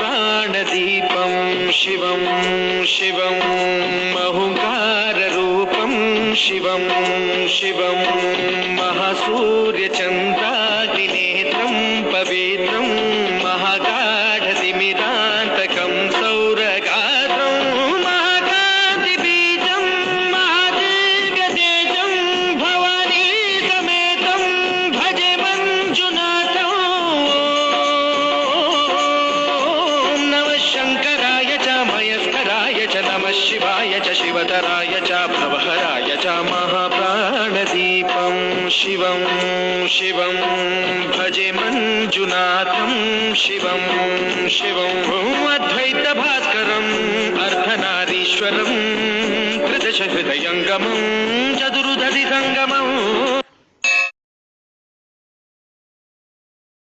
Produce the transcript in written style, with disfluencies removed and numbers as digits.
महाप्राणदीपं शिवं शिवं महंकाररूपं शिवं शिवं महासूर्यचन्द्राग्निनेत्रं पवित्रं महागाढतिमिरान्तकं सौरगात्रं महाकान्तिबीजं महादीर्घतेजं भवानी समेतं भजे मञ्जुनाथं। नमः शङ्कराय च मयस्कराय च नमः शिवाय च शिवतराय च भवहराय च महाप्राणदीपं शिवं शिवं भजे मञ्जुनाथं शिवं शिवं अद्वैतभास्करम् अर्धनारीश्वरं त्रिदशहृदयङ्गमं चतुर्दधिसङ्गमम्